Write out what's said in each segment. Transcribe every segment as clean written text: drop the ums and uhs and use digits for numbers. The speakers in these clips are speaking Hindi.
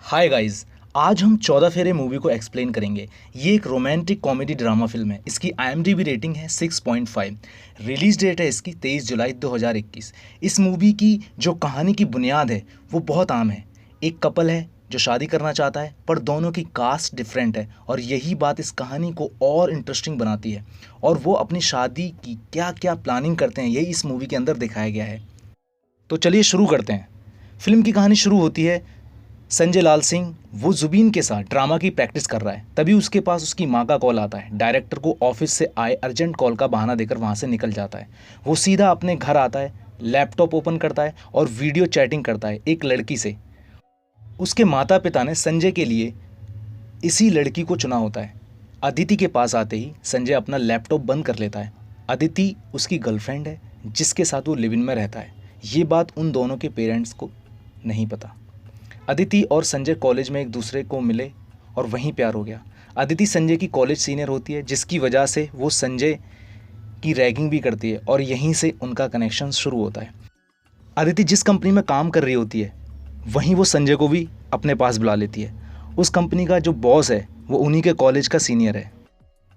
Hi guys. आज हम 14 फेरे मूवी को एक्सप्लेन करेंगे। ये एक रोमांटिक कॉमेडी ड्रामा फिल्म है। इसकी IMDb रेटिंग है 6.5। रिलीज डेट है इसकी 23 जुलाई 2021। इस मूवी की जो कहानी की बुनियाद है वो बहुत आम है। एक कपल है जो शादी करना चाहता है, पर दोनों की कास्ट डिफरेंट है और यही बात इस कहानी को और इंटरेस्टिंग बनाती है। और वो अपनी शादी की क्या क्या प्लानिंग करते हैं, यही इस मूवी के अंदर दिखाया गया है। तो चलिए शुरू करते हैं। फिल्म की कहानी शुरू होती है संजय लाल सिंह वो जुबीन के साथ ड्रामा की प्रैक्टिस कर रहा है। तभी उसके पास उसकी माँ का कॉल आता है। डायरेक्टर को ऑफिस से आए अर्जेंट कॉल का बहाना देकर वहाँ से निकल जाता है। वो सीधा अपने घर आता है, लैपटॉप ओपन करता है और वीडियो चैटिंग करता है एक लड़की से। उसके माता पिता ने संजय के लिए इसी लड़की को चुना होता है। अदिति के पास आते ही संजय अपना लैपटॉप बंद कर लेता है। अदिति उसकी गर्लफ्रेंड है जिसके साथ वो लिव इन में रहता है। ये बात उन दोनों के पेरेंट्स को नहीं पता। अदिति और संजय कॉलेज में एक दूसरे को मिले और वहीं प्यार हो गया। अदिति संजय की कॉलेज सीनियर होती है जिसकी वजह से वो संजय की रैगिंग भी करती है और यहीं से उनका कनेक्शन शुरू होता है। अदिति जिस कंपनी में काम कर रही होती है वहीं वो संजय को भी अपने पास बुला लेती है। उस कंपनी का जो बॉस है वो उन्हीं के कॉलेज का सीनियर है।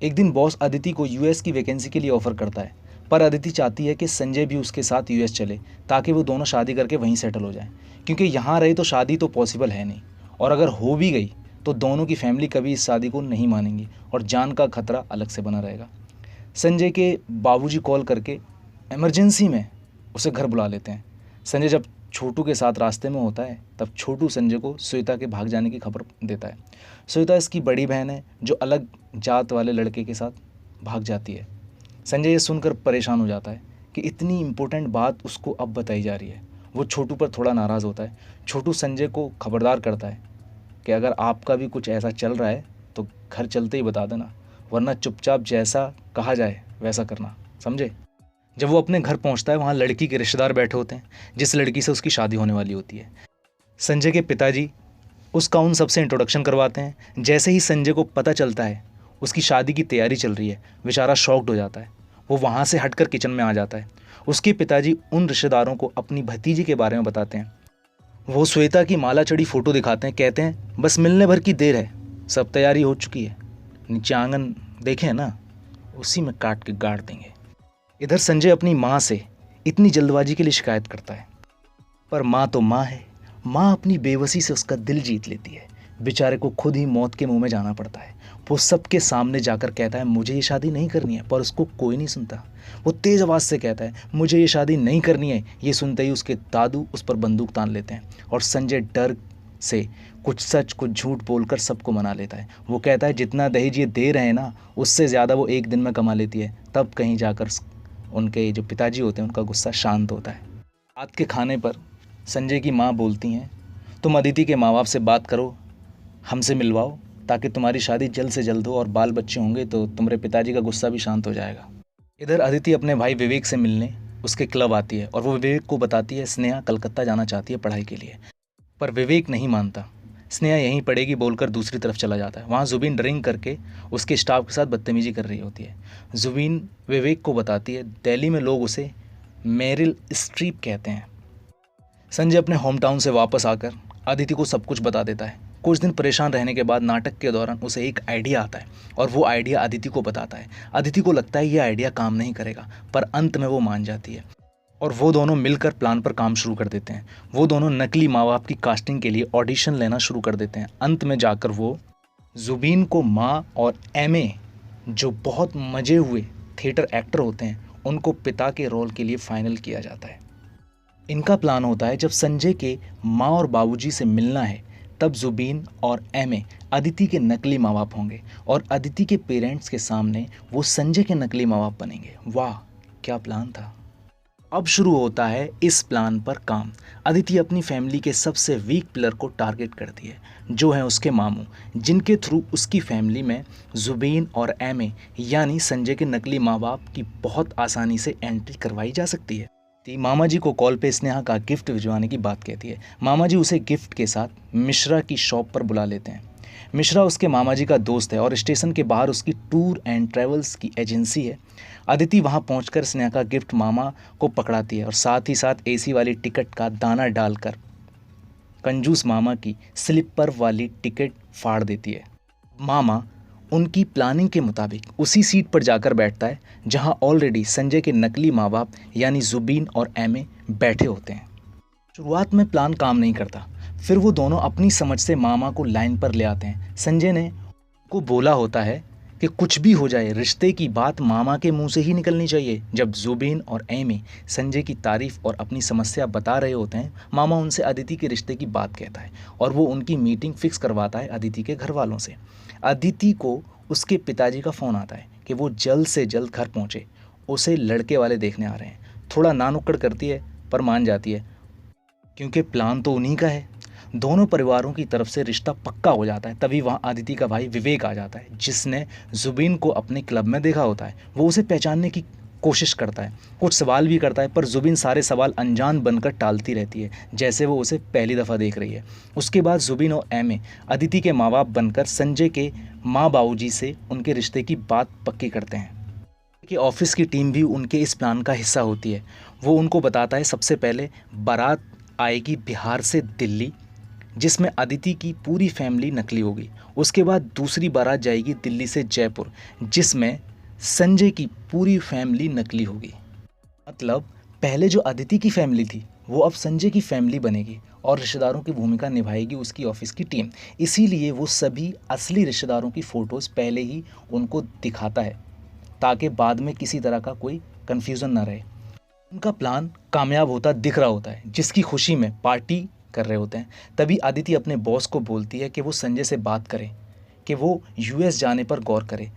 एक दिन बॉस अदिति को यूएस की वैकेंसी के लिए ऑफर करता है, पर अदिति चाहती है कि संजय भी उसके साथ यूएस चले ताकि वो दोनों शादी करके वहीं सेटल हो जाएं, क्योंकि यहाँ रहे तो शादी तो पॉसिबल है नहीं, और अगर हो भी गई तो दोनों की फैमिली कभी इस शादी को नहीं मानेंगी और जान का खतरा अलग से बना रहेगा। संजय के बाबूजी कॉल करके इमरजेंसी में उसे घर बुला लेते हैं। संजय जब छोटू के साथ रास्ते में होता है तब छोटू संजय को श्वेता के भाग जाने की खबर देता है। श्वेता इसकी बड़ी बहन है जो अलग जात वाले लड़के के साथ भाग जाती है। संजय ये सुनकर परेशान हो जाता है कि इतनी इम्पोर्टेंट बात उसको अब बताई जा रही है। वो छोटू पर थोड़ा नाराज़ होता है। छोटू संजय को खबरदार करता है कि अगर आपका भी कुछ ऐसा चल रहा है तो घर चलते ही बता देना, वरना चुपचाप जैसा कहा जाए वैसा करना, समझे। जब वो अपने घर पहुंचता है वहाँ लड़की के रिश्तेदार बैठे होते हैं जिस लड़की से उसकी शादी होने वाली होती है। संजय के पिताजी उसका उन सबसे इंट्रोडक्शन करवाते हैं। जैसे ही संजय को पता चलता है उसकी शादी की तैयारी चल रही है, बेचारा शॉक्ड हो जाता है। वो वहाँ से हटकर किचन में आ जाता है। उसके पिताजी उन रिश्तेदारों को अपनी भतीजी के बारे में बताते हैं। वो श्वेता की माला चढ़ी फ़ोटो दिखाते हैं, कहते हैं बस मिलने भर की देर है, सब तैयारी हो चुकी है, नीचे आंगन देखें ना, उसी में काट के गाड़ देंगे। इधर संजय अपनी माँ से इतनी जल्दबाजी के लिए शिकायत करता है, पर माँ तो माँ है। माँ अपनी बेबसी से उसका दिल जीत लेती है। बेचारे को खुद ही मौत के मुंह में जाना पड़ता है। वो सबके सामने जाकर कहता है मुझे ये शादी नहीं करनी है, पर उसको कोई नहीं सुनता। वो तेज़ आवाज़ से कहता है मुझे ये शादी नहीं करनी है। ये सुनते ही उसके दादू उस पर बंदूक तान लेते हैं और संजय डर से कुछ सच कुछ झूठ बोलकर सबको मना लेता है। वो कहता है जितना दहेज ये दे रहे हैं ना, उससे ज़्यादा वो एक दिन में कमा लेती है। तब कहीं जाकर उनके जो पिताजी होते हैं उनका गुस्सा शांत होता है। रात के खाने पर संजय की माँ बोलती हैं तुम अदिति के माँ बाप से बात करो, हमसे मिलवाओ, ताकि तुम्हारी शादी जल्द से जल्द हो और बाल बच्चे होंगे तो तुम्हारे पिताजी का गुस्सा भी शांत हो जाएगा। इधर अदिति अपने भाई विवेक से मिलने उसके क्लब आती है और वो विवेक को बताती है स्नेहा कलकत्ता जाना चाहती है पढ़ाई के लिए, पर विवेक नहीं मानता। स्नेहा यहीं पढ़ेगी बोलकर दूसरी तरफ चला जाता है। वहाँ जुबीन ड्रिंक करके उसके स्टाफ के साथ बदतमीजी कर रही होती है। जुबीन विवेक को बताती है दिल्ली में लोग उसे मेरिल स्ट्रीप कहते हैं। संजय अपने होम टाउन से वापस आकर अदिति को सब कुछ बता देता है। कुछ दिन परेशान रहने के बाद नाटक के दौरान उसे एक आइडिया आता है और वो आइडिया अदिति को बताता है। अदिति को लगता है ये आइडिया काम नहीं करेगा, पर अंत में वो मान जाती है और वो दोनों मिलकर प्लान पर काम शुरू कर देते हैं। वो दोनों नकली माँ बाप की कास्टिंग के लिए ऑडिशन लेना शुरू कर देते हैं। अंत में जाकर वो जुबीन को माँ और एमए जो बहुत मजे हुए थिएटर एक्टर होते हैं उनको पिता के रोल के लिए फाइनल किया जाता है। इनका प्लान होता है जब संजय के माँ और बाबूजी से मिलना है तब जुबीन और एमए अदिति के नकली माँ बाप होंगे और अदिति के पेरेंट्स के सामने वो संजय के नकली माँ बाप बनेंगे। वाह क्या प्लान था। अब शुरू होता है इस प्लान पर काम। अदिति अपनी फैमिली के सबसे वीक पिलर को टारगेट करती है जो है उसके मामू, जिनके थ्रू उसकी फैमिली में जुबीन और एमए यानी संजय के नकली माँ बाप की बहुत आसानी से एंट्री करवाई जा सकती है। मामा जी को कॉल पे स्नेहा का गिफ्ट भिजवाने की बात कहती है। मामा जी उसे गिफ्ट के साथ मिश्रा की शॉप पर बुला लेते हैं। मिश्रा उसके मामा जी का दोस्त है और स्टेशन के बाहर उसकी टूर एंड ट्रेवल्स की एजेंसी है। अदिति वहां पहुंचकर स्नेहा का गिफ्ट मामा को पकड़ाती है और साथ ही साथ एसी वाली टिकट का दाना डालकर कंजूस मामा की स्लीपर वाली टिकट फाड़ देती है। मामा उनकी प्लानिंग के मुताबिक उसी सीट पर जाकर बैठता है जहां ऑलरेडी संजय के नकली माँ बाप यानी जुबीन और एमे बैठे होते हैं। शुरुआत में प्लान काम नहीं करता, फिर वो दोनों अपनी समझ से मामा को लाइन पर ले आते हैं। संजय ने को बोला होता है कि कुछ भी हो जाए रिश्ते की बात मामा के मुंह से ही निकलनी चाहिए। जब जुबीन और एमी संजय की तारीफ और अपनी समस्या बता रहे होते हैं, मामा उनसे अदिति के रिश्ते की बात कहता है और वो उनकी मीटिंग फिक्स करवाता है अदिति के घर वालों से। अदिति को उसके पिताजी का फ़ोन आता है कि वो जल्द से जल्द घर पहुँचे, उसे लड़के वाले देखने आ रहे हैं। थोड़ा नानुक्कड़ करती है पर मान जाती है क्योंकि प्लान तो उन्हीं का है। दोनों परिवारों की तरफ से रिश्ता पक्का हो जाता है। तभी वहाँ अदिति का भाई विवेक आ जाता है, जिसने जुबीन को अपने क्लब में देखा होता है। वो उसे पहचानने की कोशिश करता है, कुछ सवाल भी करता है, पर जुबीन सारे सवाल अनजान बनकर टालती रहती है, जैसे वो उसे पहली दफ़ा देख रही है। उसके बाद जुबीन और एमे अदिति के माँ बाप बनकर संजय के माँ बाबूजी से उनके रिश्ते की बात पक्की करते हैं कि ऑफिस की टीम भी उनके इस प्लान का हिस्सा होती है। वो उनको बताता है सबसे पहले बारात आएगी बिहार से दिल्ली, जिसमें अदिति की पूरी फैमिली नकली होगी। उसके बाद दूसरी बारात जाएगी दिल्ली से जयपुर, जिसमें संजय की पूरी फैमिली नकली होगी। मतलब पहले जो अदिति की फैमिली थी वो अब संजय की फैमिली बनेगी और रिश्तेदारों की भूमिका निभाएगी उसकी ऑफिस की टीम। इसीलिए वो सभी असली रिश्तेदारों की फ़ोटोज़ पहले ही उनको दिखाता है ताकि बाद में किसी तरह का कोई कन्फ्यूज़न ना रहे। उनका प्लान कामयाब होता दिख रहा होता है, जिसकी खुशी में पार्टी कर रहे होते हैं। तभी अदिति अपने बॉस को बोलती है कि वो संजय से बात करें, कि वो यूएस जाने पर गौर करे।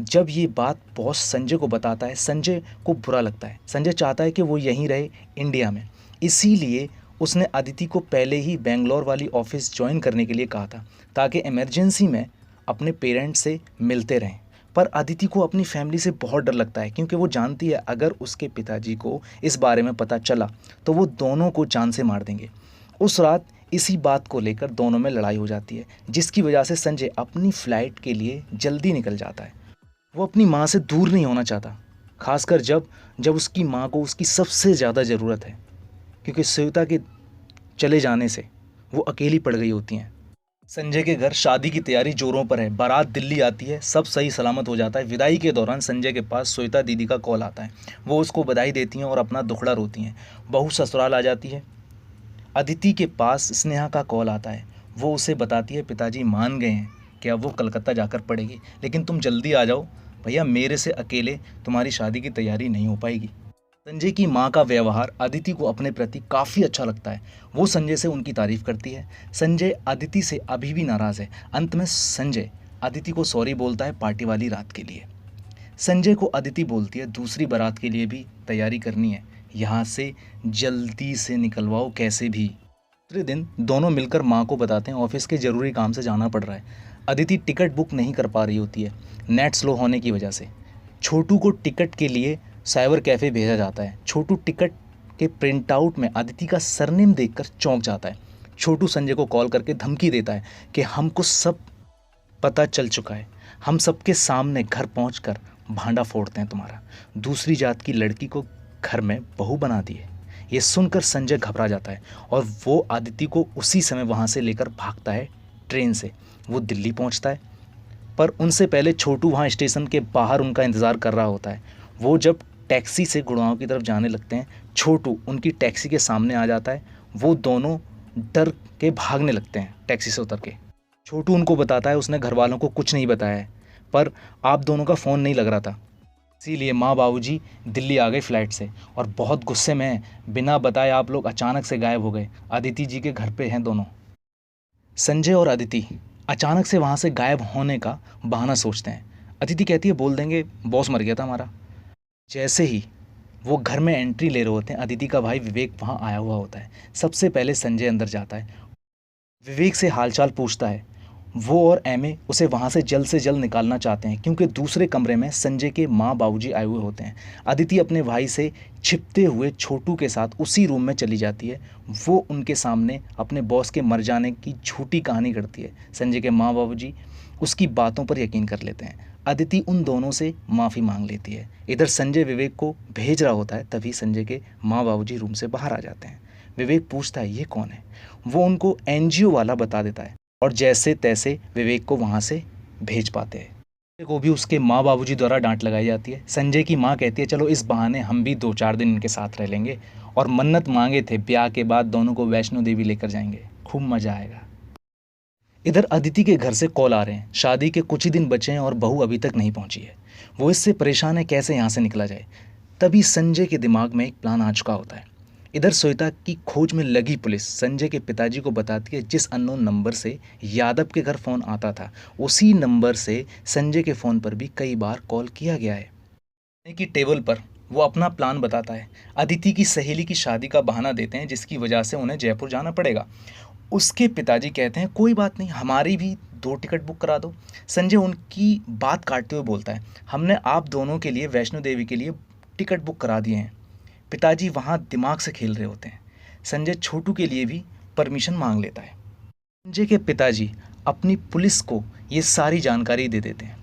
जब ये बात बॉस संजय को बताता है, संजय को बुरा लगता है। संजय चाहता है कि वो यहीं रहे इंडिया में, इसीलिए उसने अदिति को पहले ही बेंगलोर वाली ऑफिस ज्वाइन करने के लिए कहा था ताकि इमरजेंसी में अपने पेरेंट्स से मिलते रहें। पर अदिति को अपनी फैमिली से बहुत डर लगता है क्योंकि वो जानती है अगर उसके पिताजी को इस बारे में पता चला तो वो दोनों को जान से मार देंगे। उस रात इसी बात को लेकर दोनों में लड़ाई हो जाती है, जिसकी वजह से संजय अपनी फ़्लाइट के लिए जल्दी निकल जाता है। वो अपनी माँ से दूर नहीं होना चाहता, खासकर जब जब उसकी माँ को उसकी सबसे ज़्यादा ज़रूरत है, क्योंकि श्वेता के चले जाने से वो अकेली पड़ गई होती हैं। संजय के घर शादी की तैयारी जोरों पर है। बारात दिल्ली आती है, सब सही सलामत हो जाता है। विदाई के दौरान संजय के पास श्वेता दीदी का कॉल आता है। वो उसको बधाई देती हैं और अपना दुखड़ा रोती हैं। बहू ससुराल आ जाती है। अदिति के पास स्नेहा का कॉल आता है। वो उसे बताती है पिताजी मान गए हैं कि अब वो कलकत्ता जाकर पढ़ेगी, लेकिन तुम जल्दी आ जाओ भैया, मेरे से अकेले तुम्हारी शादी की तैयारी नहीं हो पाएगी। संजय की माँ का व्यवहार अदिति को अपने प्रति काफ़ी अच्छा लगता है। वो संजय से उनकी तारीफ़ करती है। संजय अदिति से अभी भी नाराज़ है। अंत में संजय अदिति को सॉरी बोलता है पार्टी वाली रात के लिए। संजय को अदिति बोलती है दूसरी बारात के लिए भी तैयारी करनी है, यहाँ से जल्दी से निकलवाओ कैसे भी। दूसरे दिन दोनों मिलकर माँ को बताते हैं ऑफिस के ज़रूरी काम से जाना पड़ रहा है। अदिति टिकट बुक नहीं कर पा रही होती है नेट स्लो होने की वजह से। छोटू को टिकट के लिए साइबर कैफ़े भेजा जाता है। छोटू टिकट के प्रिंट आउट में अदिति का सरनेम देखकर चौंक जाता है। छोटू संजय को कॉल करके धमकी देता है कि हमको सब पता चल चुका है, हम सबके सामने घर पहुंचकर भांडा फोड़ते हैं तुम्हारा। दूसरी जात की लड़की को घर में बहू बना दी है। ये सुनकर संजय घबरा जाता है और वो अदिति को उसी समय वहाँ से लेकर भागता है ट्रेन से। वो दिल्ली पहुँचता है, पर उनसे पहले छोटू वहाँ स्टेशन के बाहर उनका इंतज़ार कर रहा होता है। वो जब टैक्सी से गुड़गांव की तरफ जाने लगते हैं, छोटू उनकी टैक्सी के सामने आ जाता है। वो दोनों डर के भागने लगते हैं टैक्सी से उतर के। छोटू उनको बताता है उसने घर वालों को कुछ नहीं बताया है, पर आप दोनों का फ़ोन नहीं लग रहा था, इसीलिए माँ बाबूजी दिल्ली आ गए फ़्लाइट से और बहुत गुस्से में हैं। बिना बताए आप लोग अचानक से गायब हो गए। अदिति जी के घर पे हैं दोनों। संजय और अदिति अचानक से वहाँ से गायब होने का बहाना सोचते हैं। अदिति कहती है बोल देंगे बॉस मर गया था हमारा। जैसे ही वो घर में एंट्री ले रहे होते हैं, अदिति का भाई विवेक वहाँ आया हुआ होता है। सबसे पहले संजय अंदर जाता है, विवेक से हालचाल पूछता है। वो और एमे उसे वहाँ से जल्द निकालना चाहते हैं क्योंकि दूसरे कमरे में संजय के माँ बाबूजी आए हुए होते हैं। अदिति अपने भाई से छिपते हुए छोटू के साथ उसी रूम में चली जाती है। वो उनके सामने अपने बॉस के मर जाने की झूठी कहानी करती है। संजय के माँ बाबूजी उसकी बातों पर यकीन कर लेते हैं। अदिति उन दोनों से माफ़ी मांग लेती है। इधर संजय विवेक को भेज रहा होता है, तभी संजय के माँ बाबूजी रूम से बाहर आ जाते हैं। विवेक पूछता है ये कौन है। वो उनको एनजीओ वाला बता देता है और जैसे तैसे विवेक को वहाँ से भेज पाते हैं। संजय को भी उसके माँ बाबूजी द्वारा डांट लगाई जाती है। संजय की माँ कहती है चलो इस बहाने हम भी 2-4 दिन इनके साथ रह लेंगे, और मन्नत मांगे थे ब्याह के बाद दोनों को वैष्णो देवी लेकर जाएंगे, खूब मजा आएगा। इधर अदिति के घर से कॉल आ रहे हैं, शादी के कुछ ही दिन बचे हैं और बहू अभी तक नहीं पहुंची है। वो इससे परेशान है कैसे यहाँ से निकला जाए। तभी संजय के दिमाग में एक प्लान आ चुका होता है। इधर श्वेता की खोज में लगी पुलिस संजय के पिताजी को बताती है जिस अननोन नंबर से यादव के घर फ़ोन आता था उसी नंबर से संजय के फ़ोन पर भी कई बार कॉल किया गया है। खाने की टेबल पर वो अपना प्लान बताता है। अदिति की सहेली की शादी का बहाना देते हैं जिसकी वजह से उन्हें जयपुर जाना पड़ेगा। उसके पिताजी कहते हैं कोई बात नहीं, हमारी भी 2 टिकट बुक करा दो। संजय उनकी बात काटते हुए बोलता है हमने आप दोनों के लिए वैष्णो देवी के लिए टिकट बुक करा दिए हैं। पिताजी वहाँ दिमाग से खेल रहे होते हैं। संजय छोटू के लिए भी परमिशन मांग लेता है। संजय के पिताजी अपनी पुलिस को ये सारी जानकारी दे देते हैं।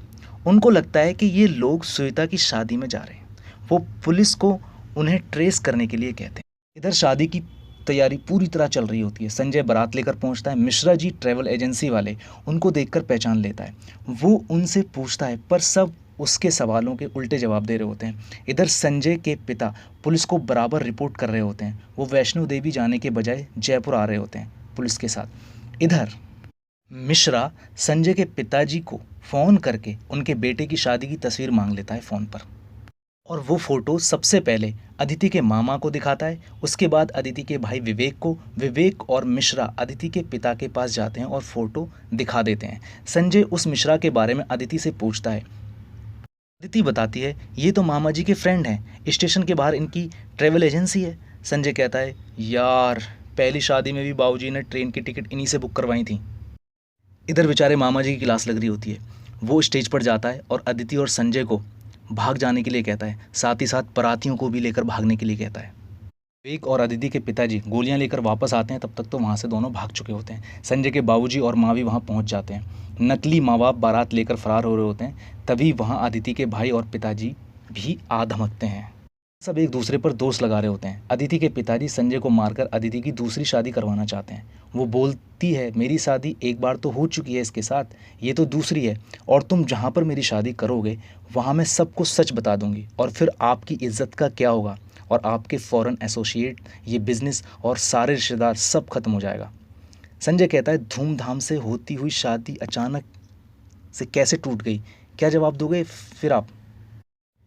उनको लगता है कि ये लोग श्वेता की शादी में जा रहे हैं। वो पुलिस को उन्हें ट्रेस करने के लिए कहते हैं। इधर शादी की तैयारी पूरी तरह चल रही होती है। संजय बारात लेकर पहुंचता है। मिश्रा जी ट्रैवल एजेंसी वाले उनको देखकर पहचान लेता है। वो उनसे पूछता है पर सब उसके सवालों के उल्टे जवाब दे रहे होते हैं। इधर संजय के पिता पुलिस को बराबर रिपोर्ट कर रहे होते हैं। वो वैष्णो देवी जाने के बजाय जयपुर आ रहे होते हैं पुलिस के साथ। इधर मिश्रा संजय के पिताजी को फ़ोन करके उनके बेटे की शादी की तस्वीर मांग लेता है फ़ोन पर, और वो फ़ोटो सबसे पहले अदिति के मामा को दिखाता है। उसके बाद अदिति के भाई विवेक को। विवेक और मिश्रा अदिति के पिता के पास जाते हैं और फ़ोटो दिखा देते हैं। संजय उस मिश्रा के बारे में अदिति से पूछता है। अदिति बताती है ये तो मामा जी के फ्रेंड हैं, स्टेशन के बाहर इनकी ट्रैवल एजेंसी है। संजय कहता है यार पहली शादी में भी बाबूजी ने ट्रेन की टिकट इन्हीं से बुक करवाई थी। इधर बेचारे मामा जी की क्लास लग रही होती है। वो स्टेज पर जाता है और अदिति और संजय को भाग जाने के लिए कहता है, साथ ही साथ बारातियों को भी लेकर भागने के लिए कहता है। विवेक और अदिति के पिताजी गोलियां लेकर वापस आते हैं, तब तक तो वहाँ से दोनों भाग चुके होते हैं। संजय के बाबूजी और माँ भी वहाँ पहुँच जाते हैं। नकली माँ बाप बारात लेकर फरार हो रहे होते हैं। तभी वहाँ अदिति के भाई और पिताजी भी आ धमकते हैं। सब एक दूसरे पर दोष लगा रहे होते हैं। अदिति के पिताजी संजय को मारकर अदिति की दूसरी शादी करवाना चाहते हैं। वो बोलती है मेरी शादी एक बार तो हो चुकी है इसके साथ, ये तो दूसरी है, और तुम जहाँ पर मेरी शादी करोगे वहाँ मैं सबको सच बता दूंगी और फिर आपकी इज्जत का क्या होगा, और आपके फॉरेन एसोसिएट, ये बिज़नेस और सारे रिश्तेदार सब खत्म हो जाएगा। संजय कहता है धूमधाम से होती हुई शादी अचानक से कैसे टूट गई, क्या जवाब दोगे फिर आप।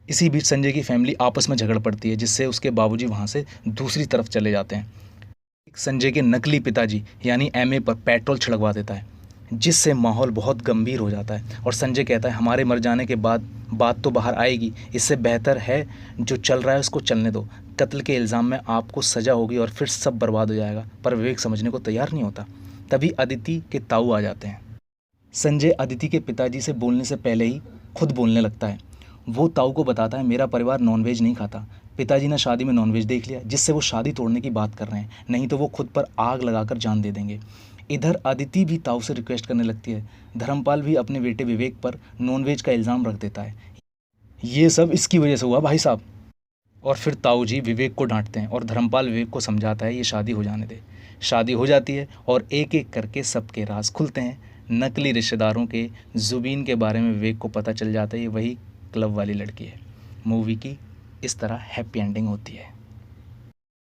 इसी बीच संजय की फैमिली आपस में झगड़ पड़ती है जिससे उसके बाबूजी वहाँ से दूसरी तरफ चले जाते हैं। संजय के नकली पिताजी यानी एमए पर पेट्रोल छिड़कवा देता है जिससे माहौल बहुत गंभीर हो जाता है, और संजय कहता है हमारे मर जाने के बाद बात तो बाहर आएगी, इससे बेहतर है जो चल रहा है उसको चलने दो। कत्ल के इल्ज़ाम में आपको सज़ा होगी और फिर सब बर्बाद हो जाएगा। पर विवेक समझने को तैयार नहीं होता। तभी अदिति के ताऊ आ जाते हैं। संजय अदिति के पिताजी से बोलने से पहले ही खुद बोलने लगता है। वो ताऊ को बताता है मेरा परिवार नॉनवेज नहीं खाता, पिताजी ने शादी में नॉनवेज देख लिया जिससे वो शादी तोड़ने की बात कर रहे हैं, नहीं तो वो खुद पर आग लगाकर जान दे देंगे। इधर अदिति भी ताऊ से रिक्वेस्ट करने लगती है। धर्मपाल भी अपने बेटे विवेक पर नॉनवेज का इल्ज़ाम रख देता है, ये सब इसकी वजह से हुआ भाई साहब। और फिर ताऊ जी विवेक को डांटते हैं और धर्मपाल विवेक को समझाता है ये शादी हो जाने दे। शादी हो जाती है और एक एक करके सबके राज खुलते हैं। नकली रिश्तेदारों के जुबीन के बारे में विवेक को पता चल जाता है ये वही क्लब वाली लड़की है। मूवी की इस तरह हैप्पी एंडिंग होती है।